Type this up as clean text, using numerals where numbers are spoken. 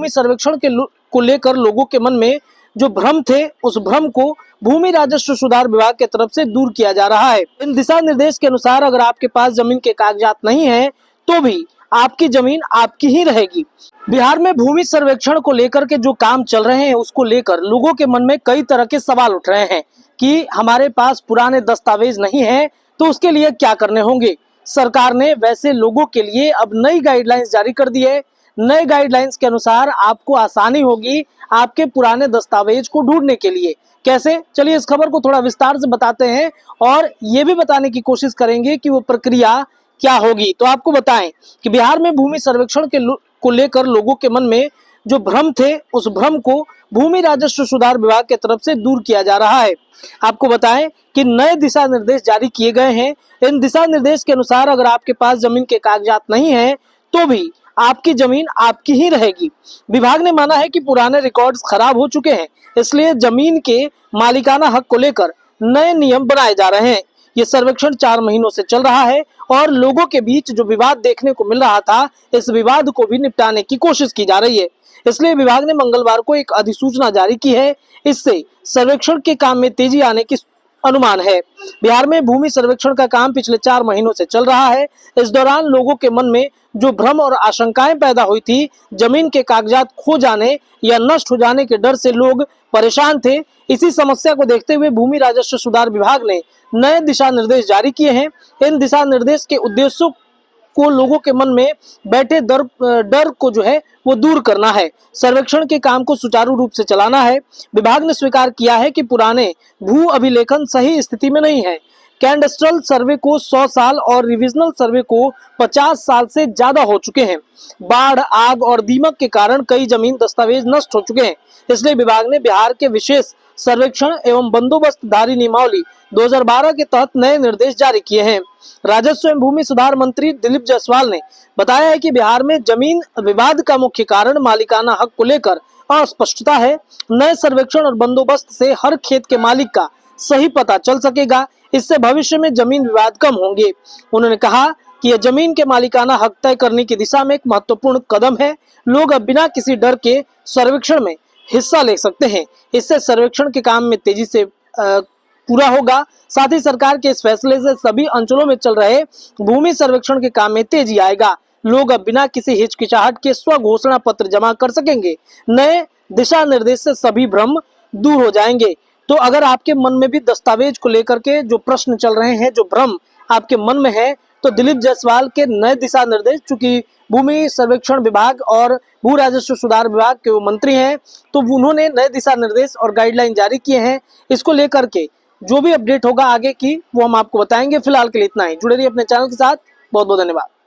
भूमि सर्वेक्षण को लेकर लोगों के मन में जो भ्रम थे, उस भ्रम को भूमि राजस्व सुधार विभाग की तरफ से दूर किया जा रहा है। इन दिशा निर्देश के अनुसार अगर आपके पास जमीन के कागजात नहीं है तो भी आपकी जमीन आपकी ही रहेगी। बिहार में भूमि सर्वेक्षण को लेकर के जो काम चल रहे हैं, उसको लेकर लोगों के मन में कई तरह के सवाल उठ रहे हैं कि हमारे पास पुराने दस्तावेज नहीं है तो उसके लिए क्या करने होंगे। सरकार ने वैसे लोगों के लिए अब नई गाइडलाइंस जारी कर दी है। नए गाइडलाइंस के अनुसार आपको आसानी होगी आपके पुराने दस्तावेज को ढूंढने के लिए। कैसे, चलिए इस खबर को थोड़ा विस्तार से बताते हैं और ये भी बताने की कोशिश करेंगे कि वो प्रक्रिया क्या होगी। तो आपको बताएं कि बिहार में भूमि सर्वेक्षण को लेकर लोगों के मन में जो भ्रम थे, उस भ्रम को भूमि राजस्व सुधार विभाग की तरफ से दूर किया जा रहा है। आपको बताएं कि नए दिशा निर्देश जारी किए गए हैं। इन दिशा निर्देश के अनुसार अगर आपके पास जमीन के कागजात नहीं है तो भी आपकी जमीन आपकी ही रहेगी। विभाग ने माना है कि पुराने रिकॉर्ड्स खराब हो चुके हैं, इसलिए जमीन के मालिकाना हक को लेकर नए नियम बनाए जा रहे हैं। ये सर्वेक्षण 4 महीनों से चल रहा है और लोगों के बीच जो विवाद देखने को मिल रहा था, इस विवाद को भी निपटाने की कोशिश की जा रही है। इसलिए विभाग ने मंगलवार को एक अधिसूचना जारी की है। इससे सर्वेक्षण के काम में तेजी आने की अनुमान है। बिहार में भूमि सर्वेक्षण का काम पिछले 4 महीनों से चल रहा है। इस दौरान लोगों के मन में जो भ्रम और आशंकाएं पैदा हुई थी, जमीन के कागजात खो जाने या नष्ट हो जाने के डर से लोग परेशान थे। इसी समस्या को देखते हुए भूमि राजस्व सुधार विभाग ने नए दिशा निर्देश जारी किए हैं। इन दिशा निर्देश के उद्देश्यों को लोगों के मन में बैठे डर को जो है वो दूर करना है। सर्वेक्षण के काम को सुचारू रूप से चलाना है। विभाग ने स्वीकार किया है कि पुराने भू अभिलेखन सही स्थिति में नहीं है। कैडेस्ट्रल सर्वे को 100 साल और रिविजनल सर्वे को 50 साल से ज्यादा हो चुके हैं। बाढ़, आग और दीमक के कारण कई जमीन दस्तावेज नष्ट हो चुके हैं। इसलिए विभाग ने बिहार के विशेष सर्वेक्षण एवं बंदोबस्तधारी नियमावली 2012 के तहत नए निर्देश जारी किए हैं। राजस्व एवं भूमि सुधार मंत्री दिलीप जायसवाल ने बताया है कि बिहार में जमीन विवाद का मुख्य कारण मालिकाना हक को लेकर अस्पष्टता है। नए सर्वेक्षण और बंदोबस्त से हर खेत के मालिक का सही पता चल सकेगा। इससे भविष्य में जमीन विवाद कम होंगे। उन्होंने कहा कि यह जमीन के मालिकाना हक तय करने की दिशा में एक महत्वपूर्ण कदम है। लोग अब बिना किसी डर के सर्वेक्षण में हिस्सा ले सकते हैं। इससे सर्वेक्षण के काम में तेजी से पूरा होगा। साथ ही सरकार के इस फैसले से सभी अंचलों में चल रहे भूमि सर्वेक्षण के काम में तेजी आएगा। लोग अब बिना किसी हिचकिचाहट के स्व घोषणा पत्र जमा कर सकेंगे। नए दिशा निर्देश से सभी भ्रम दूर हो जाएंगे। तो अगर आपके मन में भी दस्तावेज को लेकर के जो प्रश्न चल रहे हैं, जो भ्रम आपके मन में है, तो दिलीप जायसवाल के नए दिशा निर्देश, चूंकि भूमि सर्वेक्षण विभाग और भू राजस्व सुधार विभाग के वो मंत्री हैं, तो उन्होंने नए दिशा निर्देश और गाइडलाइन जारी किए हैं। इसको लेकर के जो भी अपडेट होगा आगे की, वो हम आपको बताएंगे। फिलहाल के लिए इतना ही। जुड़े रहिए अपने चैनल के साथ। बहुत बहुत धन्यवाद।